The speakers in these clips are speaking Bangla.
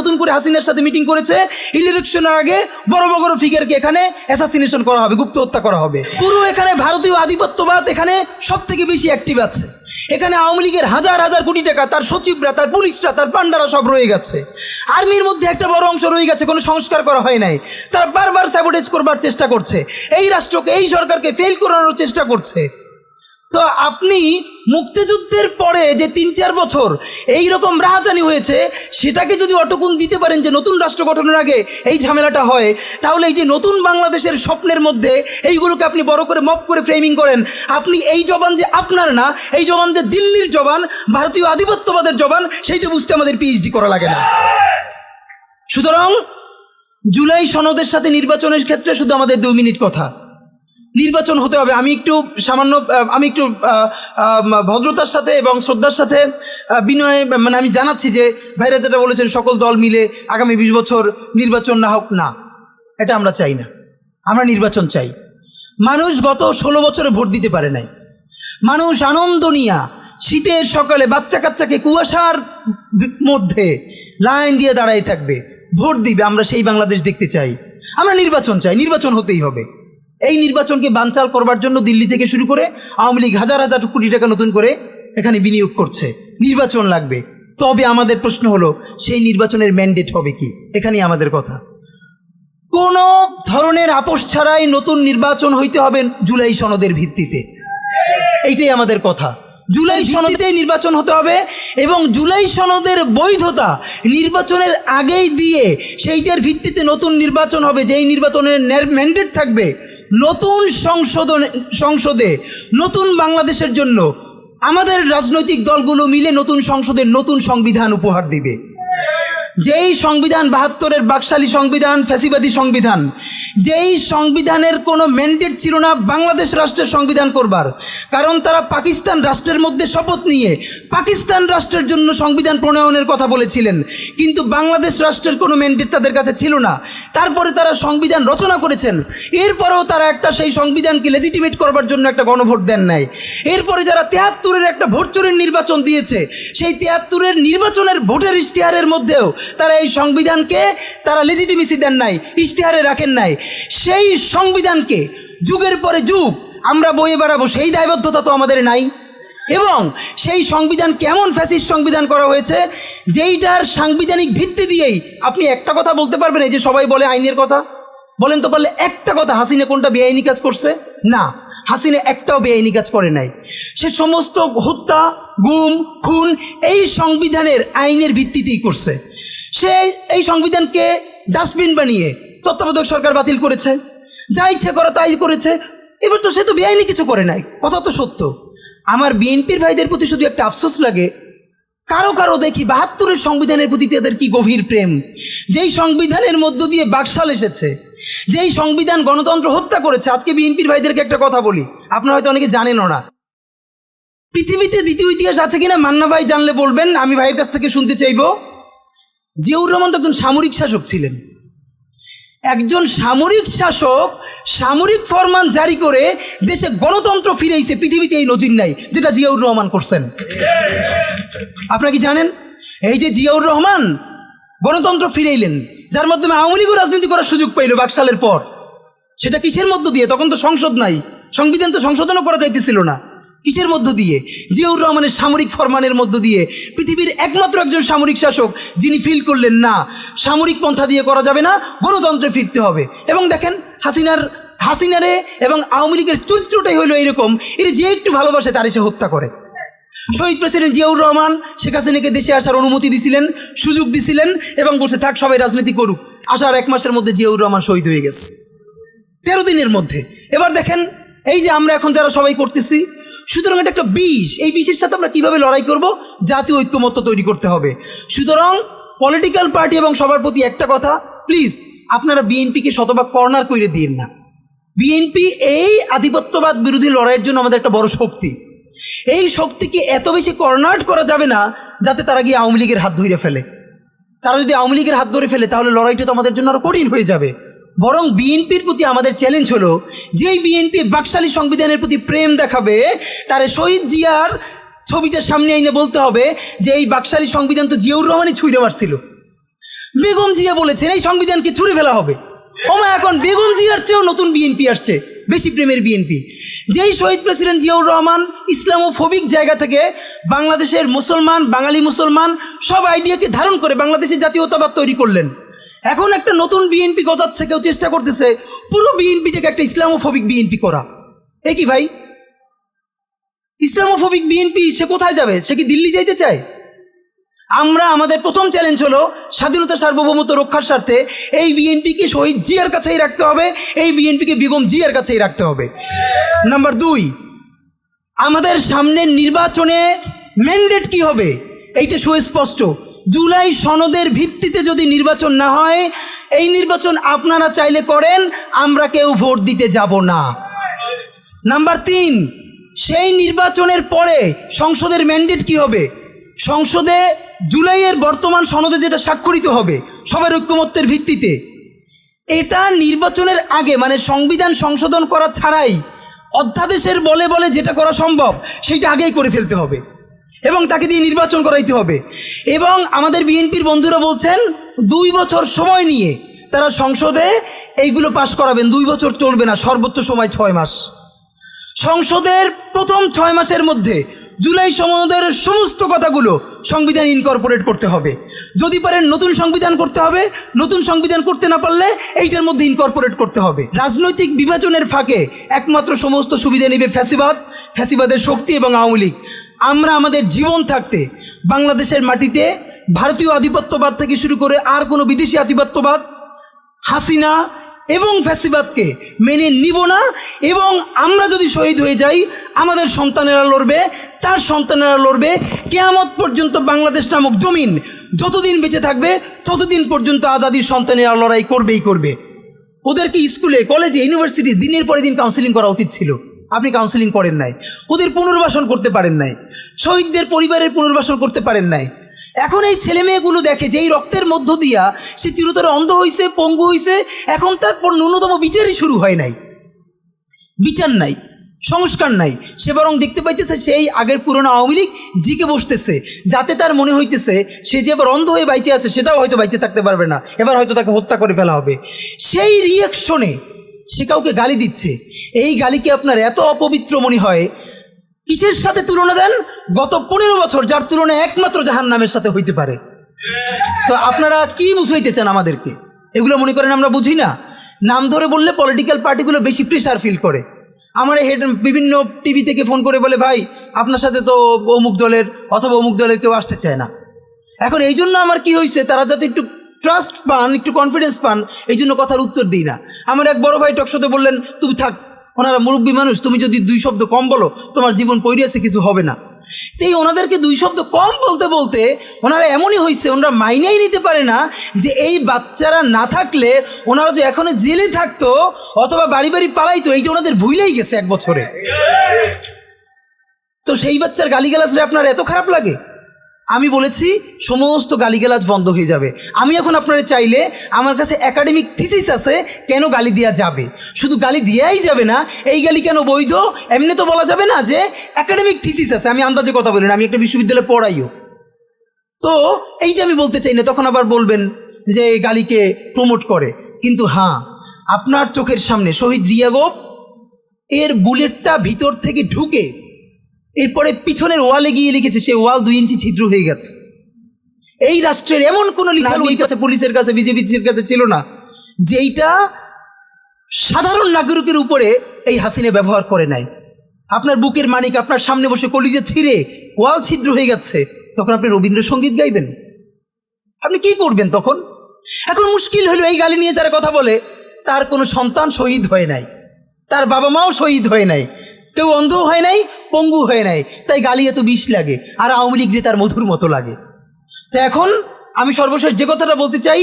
নতুন করে হাসিনার সাথে মিটিং করেছে, ইলেকশনের আগে বড় বড় ফিগারকে এখানে অ্যাসাসিনেশন করা হবে, গুপ্ত হত্যা করা হবে। পুরো এখানে ভারতীয় আধিপত্যবাদ এখানে সব থেকে বেশি অ্যাক্টিভ আছে। এখানে আওয়ামী লীগের হাজার হাজার কোটি টাকা, তার সচিবরা, তার পুলিশরা, তার পান্ডারা সব রয়ে গেছে। আর্মির মধ্যে একটা বড় অংশ রয়ে গেছে, কোনো সংস্কার করা হয় নাই। তারা বারবার স্যাবোটেজ করবার চেষ্টা করছে, এই রাষ্ট্রকে, এই সরকারকে ফেল করানোর চেষ্টা করছে। তো আপনি মুক্তিযুদ্ধের পরে যে ৩-৪ বছর এই রকম রাহাজানি হয়েছে, সেটাকে যদি অটকুন দিতে পারেন যে নতুন রাষ্ট্র গঠনের আগে এই ঝামেলাটা হয়, তাহলে এই যে নতুন বাংলাদেশের স্বপ্নের মধ্যে এইগুলোকে আপনি বড় করে মপ করে ফ্রেমিং করেন, আপনি এই জবান যে আপনার না, এই জবান যে দিল্লির জবান, ভারতীয় আধিপত্যবাদের জবান, সেইটা বুঝতে আমাদের পিএইচডি করা লাগে না। সুতরাং জুলাই সনদের সাথে নির্বাচনের ক্ষেত্রে শুধু আমাদের 2 মিনিট কথা। নির্বাচন হতে হবে। আমি একটু ভদ্রতার সাথে এবং শ্রদ্ধার সাথে বিনয়ে আমি জানাচ্ছি যে ভাইরা যেটা বলেছেন, সকল দল মিলে আগামী 20 বছর নির্বাচন না হোক, না, এটা আমরা চাই না। আমরা নির্বাচন চাই। মানুষ গত 16 বছরে ভোট দিতে পারে নাই। মানুষ আনন্দ নিয়া শীতের সকালে বাচ্চা কাচ্চাকে কুয়াশার মধ্যে লাইন দিয়ে দাঁড়াই থাকবে, ভোট দিবে। আমরা সেই বাংলাদেশ দেখতে চাই। আমরা নির্বাচন চাই, নির্বাচন হতেই হবে। এই নির্বাচনকে বানচাল করবার জন্য দিল্লি থেকে শুরু করে আওয়ামী লীগ হাজার হাজার কোটি টাকা নতুন করে এখানে বিনিয়োগ করছে। নির্বাচন লাগবে। তবে আমাদের প্রশ্ন হলো, সেই নির্বাচনের ম্যান্ডেট হবে কি? এখানেই আমাদের কথা। কোনো ধরনের আপোষ ছাড়াই নতুন নির্বাচন হইতে হবে জুলাই সনদের ভিত্তিতে, এইটাই আমাদের কথা। জুলাই সনদেই নির্বাচন হতে হবে এবং জুলাই সনদের বৈধতা নির্বাচনের আগেই দিয়ে সেইটার ভিত্তিতে নতুন নির্বাচন হবে, যেই নির্বাচনের ম্যান্ডেট থাকবে নতুন সংসদে নতুন বাংলাদেশের জন্য আমাদের রাজনৈতিক দলগুলো মিলে নতুন সংসদে নতুন সংবিধান উপহার দিবে। যেই সংবিধান 72-এর বাকশালী সংবিধান, ফ্যাসিবাদী সংবিধান, যেই সংবিধানের কোনো ম্যান্ডেট ছিল না বাংলাদেশ রাষ্ট্রের সংবিধান করবার, কারণ তারা পাকিস্তান রাষ্ট্রের মধ্যে শপথ নিয়ে পাকিস্তান রাষ্ট্রের জন্য সংবিধান প্রণয়নের কথা বলেছিলেন, কিন্তু বাংলাদেশ রাষ্ট্রের কোনো ম্যান্ডেট তাদের কাছে ছিল না। তারপরে তারা সংবিধান রচনা করেছেন, এরপরেও তারা একটা সেই সংবিধানকে লেজিটিমেট করবার জন্য একটা গণভোট দেন নাই। এরপরে যারা 73-এর একটা ভোট চোরের নির্বাচন দিয়েছে, সেই 73-এর নির্বাচনের ভোটের ইশতেহারের মধ্যেও তারা এই সংবিধানকে তারা লেজিটিমেসি দেন নাই, ইশতেহারে রাখেন নাই। সেই সংবিধানকে যুগের পরে যুগ আমরা বয়ে বেড়াবো, সেই দায়বদ্ধতা তো আমাদের নাই। এবং সেই সংবিধান কেমন ফ্যাসিস্ট সংবিধান করা হয়েছে, যেইটার সাংবিধানিক ভিত্তি দিয়েই আপনি একটা কথা বলতে পারবেন। এই যে সবাই বলে আইনের কথা, বলেন তো পারলে একটা কথা, হাসিনা কোনটা বেআইনি কাজ করছে? না, হাসিনা একটাও বেআইনি কাজ করে নাই। সে সমস্ত হত্যা, গুম, খুন এই সংবিধানের আইনের ভিত্তিতেই করছে। সে এই সংবিধানকে ডাস্টবিন বানিয়ে তত্ত্বাবধায়ক সরকার বাতিল করেছে, যা ইচ্ছে করা তাই করেছে। এবার তো সে তো বেআইনি কিছু করে নাই, কথা তো সত্য। আমার বিএনপির ভাইদের প্রতি শুধু একটা আফসোস লাগে, কারো কারো দেখি 72-এর সংবিধানের প্রতি তাদের কি গভীর প্রেম, যেই সংবিধানের মধ্য দিয়ে বাকশাল এসেছে, যেই সংবিধান গণতন্ত্র হত্যা করেছে। আজকে বিএনপির ভাইদেরকে একটা কথা বলি, আপনারা হয়তো অনেকে জানেনও না। পৃথিবীতে দ্বিতীয় ইতিহাস আছে কিনা মান্না ভাই জানলে বলবেন, আমি ভাইয়ের কাছ থেকে শুনতে চাইব। জিয়াউর রহমান তো একজন সামরিক শাসক ছিলেন। একজন সামরিক শাসক সামরিক ফরমান জারি করে দেশে গণতন্ত্র ফিরেইছে, পৃথিবীতে এই নজির নাই যেটা জিয়াউর রহমান করছেন। আপনারা কি জানেন? এই যে জিয়াউর রহমান গণতন্ত্র ফিরাইলেন, যার মাধ্যমে আওয়ামী লীগও রাজনীতি করার সুযোগ পাইল বাকশালের পর, সেটা কিসের মধ্য দিয়ে? তখন তো সংসদ নাই, সংবিধান তো সংশোধনও করা যাইতেছিল না। কিসের মধ্য দিয়ে? জিয়াউর রহমানের সামরিক ফরমানের মধ্য দিয়ে। পৃথিবীর একমাত্র একজন সামরিক শাসক যিনি ফিল করলেন না, সামরিক পন্থা দিয়ে করা যাবে না, গণতন্ত্রে ফিরতে হবে। এবং দেখেন হাসিনারে এবং আওয়ামী লীগের চরিত্রটাই হলো এইরকম, এর যে একটু ভালোবাসে তার এসে হত্যা করে। শহীদ প্রেসিডেন্ট জিয়াউর রহমান শেখ হাসিনাকে দেশে আসার অনুমতি দিছিলেন, সুযোগ দিছিলেন এবং বলছে থাক সবাই রাজনীতি করুক। আসার 1 মাসের মধ্যে জিয়াউর রহমান শহীদ হয়ে গেছে, 13 দিনের মধ্যে। এবার দেখেন এই যে আমরা এখন যারা সবাই করতেছি, সুতরাং এটা একটা বিষ। এই বিষের সাথে আমরা কিভাবে লড়াই করব? জাতীয় ঐক্যমত্য তৈরি করতে হবে। সুতরাং পলিটিক্যাল পার্টি এবং সবার প্রতি একটা কথা, প্লিজ আপনারা বিএনপিকে শতভাগ কর্নার করে দিন না। বিএনপি এই আধিপত্যবাদ বিরোধী লড়াইয়ের জন্য আমাদের একটা বড় শক্তি। এই শক্তিকে এত বেশি কর্নার করা যাবে না যাতে তারা গিয়ে আওয়ামী লীগের হাত ধরে ফেলে। তারা যদি আওয়ামী লীগের হাত ধরে ফেলে তাহলে লড়াইটা তো আমাদের জন্য আরো কঠিন হয়ে যাবে। বরং বিএনপির প্রতি আমাদের চ্যালেঞ্জ হলো, যেই বিএনপি বাকশালী সংবিধানের প্রতি প্রেম দেখাবে, তারে শহীদ জিয়ার ছবিটার সামনে এনে বলতে হবে যে এই বাকশালী সংবিধান তো জিয়াউর রহমানই ছুঁড়ে মারছিল। বেগম জিয়া বলেছেন এই সংবিধানকে ছুঁড়ে ফেলা হবে। ওমা এখন বেগম জিয়ার চেয়েও নতুন বিএনপি আসছে, বেশি প্রেমের বিএনপি। যেই শহীদ প্রেসিডেন্ট জিয়াউর রহমান ইসলামোফোবিক জায়গা থেকে বাংলাদেশের মুসলমান, বাঙালি মুসলমান সব আইডিয়াকে ধারণ করে বাংলাদেশের জাতীয়তাবাদ তৈরি করলেন। এখন একটা নতুন বিএনপি গজাচ্ছে, কেউ চেষ্টা করতেছে পুরো বিএনপিটাকে একটা ইসলামোফোবিক বিএনপি করা। এ কি ভাই, ইসলামোফোবিক বিএনপি সে কোথায় যাবে? সে কি দিল্লি যাইতে চায়? আমরা আমাদের প্রথম চ্যালেঞ্জ হলো স্বাধীনতা সার্বভৌমত্ব রক্ষার স্বার্থে এই বিএনপিকে শহীদ জিয়ার কাছেই রাখতে হবে, এই বিএনপিকে বেগম জিয়ার কাছেই রাখতে হবে। নাম্বার 2, আমাদের সামনের নির্বাচনে ম্যান্ডেট কি হবে এইটা সুস্পষ্ট। জুলাই সনদের ভিত্তিতে যদি নির্বাচন না হয়, এই নির্বাচন আপনারা চাইলে করেন, আমরা কেউ ভোট দিতে যাব না। নাম্বার 3, সেই নির্বাচনের পরে সংসদের ম্যান্ডেট কি হবে? সংসদে জুলাইয়ের বর্তমান সনদে যেটা স্বাক্ষরিত হবে সবার ঐক্যমত্যের ভিত্তিতে, এটা নির্বাচনের আগে মানে সংবিধান সংশোধন করা ছাড়াই অধ্যাদেশের বলে বলে যেটা করা সম্ভব সেটা আগেই করে ফেলতে হবে এবং তাকে দিয়ে নির্বাচন করাইতে হবে। এবং আমাদের বিএনপির বন্ধুরা বলছেন 2 বছর সময় নিয়ে তারা সংসদে এইগুলো পাশ করাবেন। 2 বছর চলবে না, সর্বোচ্চ সময় 6 মাস। সংসদের প্রথম 6 মাসের মধ্যে জুলাই সনদের সমস্ত কথাগুলো সংবিধান ইনকর্পোরেট করতে হবে। যদি পারেন নতুন সংবিধান করতে হবে, নতুন সংবিধান করতে না পারলে এইটার মধ্যে ইনকর্পোরেট করতে হবে। রাজনৈতিক বিভাজনের ফাঁকে একমাত্র সমস্ত সুবিধা নেবে ফ্যাসিবাদ, ফ্যাসিবাদের শক্তি এবং আওয়ামী লীগ। আমরা আমাদের জীবন থাকতে বাংলাদেশের মাটিতে ভারতীয় আধিপত্যবাদ থেকে শুরু করে আর কোনো বিদেশি আধিপত্যবাদ, হাসিনা এবং ফ্যাসিবাদকে মেনে নিব না। এবং আমরা যদি শহীদ হয়ে যাই, আমাদের সন্তানেরা লড়বে, তার সন্তানেরা লড়বে। কিয়ামত পর্যন্ত বাংলাদেশ নামক জমিন যতদিন বেঁচে থাকবে ততদিন পর্যন্ত আজাদির সন্তানেরা লড়াই করবেই করবে। ওদেরকে স্কুলে, কলেজে, ইউনিভার্সিটি দিনের পরে দিন কাউন্সিলিং করা উচিত ছিল। আপনি কাউন্সিলিং করেন নাই, ওদের পুনর্বাসন করতে পারেন নাই, শহীদদের পরিবারের পুনর্বাসন করতে পারেন নাই। এখন এই ছেলে মেয়েগুলো দেখে যে এই রক্তের মধ্য দিয়া সে চিরতরে অন্ধ হইছে, পঙ্গু হইছে, এখন তারপর ন্যূনতম বিচারই শুরু হয় নাই, বিচার নাই, সংস্কার নাই। সে বরং দেখতে পাইতেছে সেই আগের পুরনো আওয়ামী লীগ জিকে বসতেছে, যাতে তার মনে হইতেছে সে যে এবার অন্ধ হয়ে বাইচে আছে সেটাও হয়তো বাইচে থাকতে পারবে না, এবার হয়তো তাকে হত্যা করে ফেলা হবে। সেই রিয়াকশনে সে কাউকে গালি দিচ্ছে। এই গালিকে আপনার এত অপবিত্র মনে হয়, কিসের সাথে তুলনা দেন? গত 15 বছর যার তুলনা একমাত্র জাহান্নামের সাথে হইতে পারে। তো আপনারা কি বুঝাইতে চান আমাদেরকে? এগুলো মনে করেন আমরা বুঝি না? নাম ধরে বললে পলিটিক্যাল পার্টিগুলো বেশি প্রেশার ফিল করে। আমার হেড বিভিন্ন টিভি থেকে ফোন করে বলে, ভাই আপনার সাথে তো অমুক দলের অথবা অমুক দলের কেউ আসতে চায় না। এখন এই জন্য আমার কি হয়েছে, তারা যাতে একটু ট্রাস্ট পান, একটু কনফিডেন্স পান, এই জন্য কথার উত্তর দিই না। আমার এক বড় ভাই টকশোতে বললেন, তুমি থাক, ওনারা মুরব্বী মানুষ, তুমি যদি 2 শব্দ কম বলো তোমার জীবন পড়ে আছে, কিছু হবে না। তো এই ওনাদেরকে 2 শব্দ কম বলতে বলতে ওনারা এমনই হয়েছে, ওনারা মাইনেই নিতে পারে না যে এই বাচ্চারা না থাকলে ওনারা যে এখনো জেলে থাকতো অথবা বাড়ি বাড়ি পালাইতো, এইটা ওনাদের ভুলেই গেছে 1 বছরে। তো সেই বাচ্চার গালিগালাজরে আপনার এত খারাপ লাগে? আমি বলেছি সমস্ত গালিগালাজ বন্ধ হয়ে যাবে। আমি এখন আপনারা চাইলে, আমার কাছে একাডেমিক থিসিস আছে কেন গালি দেওয়া যাবে। শুধু গালি দেওয়াই যাবে না, এই গালি কেন বৈধ এমনি তো বলা যাবে না, যে একাডেমিক থিসিস আছে। আমি আন্দাজে কথা বলি না, আমি একটা বিশ্ববিদ্যালয়ে পড়াইও। তো এইটা আমি বলতে চাই না, তখন আবার বলবেন যে এই গালিকে প্রমোট করে। কিন্তু হ্যাঁ, আপনার চোখের সামনে শহীদ রিয়াগো এর বুলেটটা ভিতর থেকে ঢুকে এরপরে পিছনের ওয়ালে গিয়ে লিখেছে, সে ওয়াল 2 ইঞ্চি ছিদ্র হয়ে গেছে। এই রাষ্ট্রের এমন কোনো লিখাল ওই কাছে, পুলিশের কাছে, বিজেপির কাছে ছিল না যেইটা সাধারণ নাগরিকের উপরে এই হাসিনা ব্যবহার করে নাই। আপনার বুকের মানিক আপনার সামনে বসে কলিজে ছিঁড়ে ওয়াল ছিদ্র হয়ে গেছে, তখন আপনি রবীন্দ্রসঙ্গীত গাইবেন? আপনি কি করবেন তখন? এখন মুশকিল হলো, এই গালি নিয়ে যারা কথা বলে তার কোনো সন্তান শহীদ হয় নাই, তার বাবা মাও শহীদ হয় নাই, কেউ অন্ধ হয় নাই, পঙ্গু হয় নাই, তাই গালি এত বিষ লাগে, আর আওয়ামী লীগ তার মধুর মতো লাগে। তো এখন আমি সর্বশেষ যে কথাটা বলতে চাই,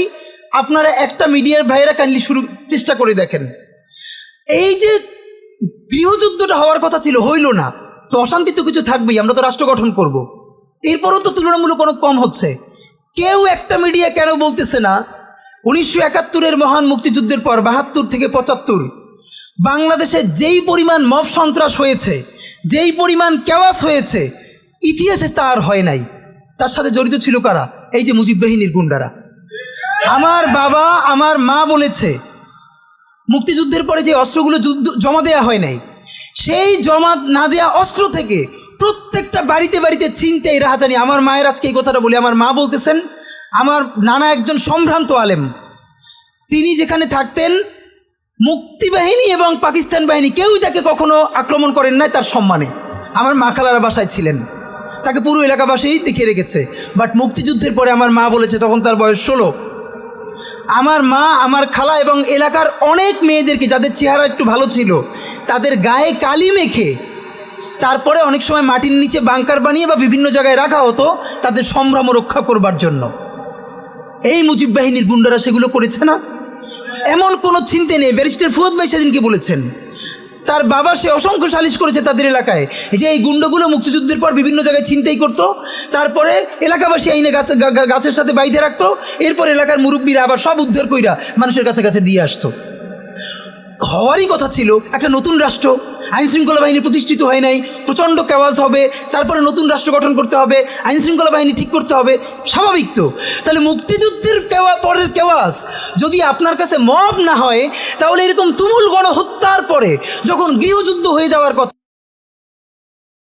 আপনারা একটা মিডিয়ার ভাইয়েরা কাইন্ডলি চেষ্টা করে দেখেন, এই যে গৃহযুদ্ধটা হওয়ার কথা ছিল, হইল না, তো অশান্তি তো কিছু থাকবেই, আমরা তো রাষ্ট্র গঠন করব। এরপরও তো তুলনামূলক অনেক কম হচ্ছে। কেউ একটা মিডিয়া কেন বলতেছে না 1971-এর মহান মুক্তিযুদ্ধের পর 72 থেকে 75 বাংলাদেশে যেই পরিমাণ মব সন্ত্রাস হয়েছে, যেই পরিমাণ কেওয়াস হয়েছে, ইতিহাসে তা আর হয় নাই। তার সাথে জড়িত ছিল কারা? এই যে মুজিব বাহিনীর গুন্ডারা। আমার বাবা আমার মা বলেছে মুক্তিযুদ্ধের পরে যে অস্ত্রগুলো জমা দেওয়া হয় নাই, সেই জমা না দেওয়া অস্ত্র থেকে প্রত্যেকটা বাড়িতে বাড়িতে ছিনতাই রাহাজানি। আমার মায়ের আজকে এই কথাটা বলি, আমার মা বলতেছেন আমার নানা একজন সম্ভ্রান্ত আলেম, তিনি যেখানে থাকতেন মুক্তিবাহিনী এবং পাকিস্তান বাহিনী কেউই তাকে কখনো আক্রমণ করেন নাই তার সম্মানে। আমার মা খালারা বাসায় ছিলেন, তাকে পুরো এলাকাবাসীই দেখে রেখেছে। বাট মুক্তিযুদ্ধের পরে আমার মা বলেছে, তখন তার বয়স 16, আমার মা আমার খালা এবং এলাকার অনেক মেয়েদেরকে যাদের চেহারা একটু ভালো ছিল তাদের গায়ে কালি মেখে তারপরে অনেক সময় মাটির নিচে বাংকার বানিয়ে বা বিভিন্ন জায়গায় রাখা হতো তাদের সম্ভ্রম রক্ষা করবার জন্য। এই মুজিব বাহিনীর গুন্ডারা সেগুলো করেছে না? এমন কোনো চিন্তা নেই। ব্যারিস্টার ফুয়াদ ভাই সেদিনকে বলেছেন তার বাবা সে অসংখ্য সালিশ করেছে তাদের এলাকায় যে এই গুন্ডাগুলো মুক্তিযুদ্ধের পর বিভিন্ন জায়গায় ছিনতাই করতো, তারপরে এলাকাবাসী আইনে গাছের সাথে বাইধে রাখতো, এরপর এলাকার মুরব্বীরা আবার সব উদ্ধার কইরা মানুষের কাছে কাছে দিয়ে আসতো। হওয়ারই কথা ছিল একটা নতুন রাষ্ট্র, আইনশৃঙ্খলা বাহিনী প্রতিষ্ঠিত হয় নাই, প্রচণ্ড কেওয়াজ হবে, তারপরে নতুন রাষ্ট্র গঠন করতে হবে, আইনশৃঙ্খলা বাহিনী ঠিক করতে হবে, স্বাভাবিক তো। তাহলে মুক্তিযুদ্ধের পরের কেওয়াজ যদি আপনার কাছে মব না হয়, তাহলে এরকম তুমুল গণহত্যার পরে যখন গৃহযুদ্ধ হয়ে যাওয়ার কথা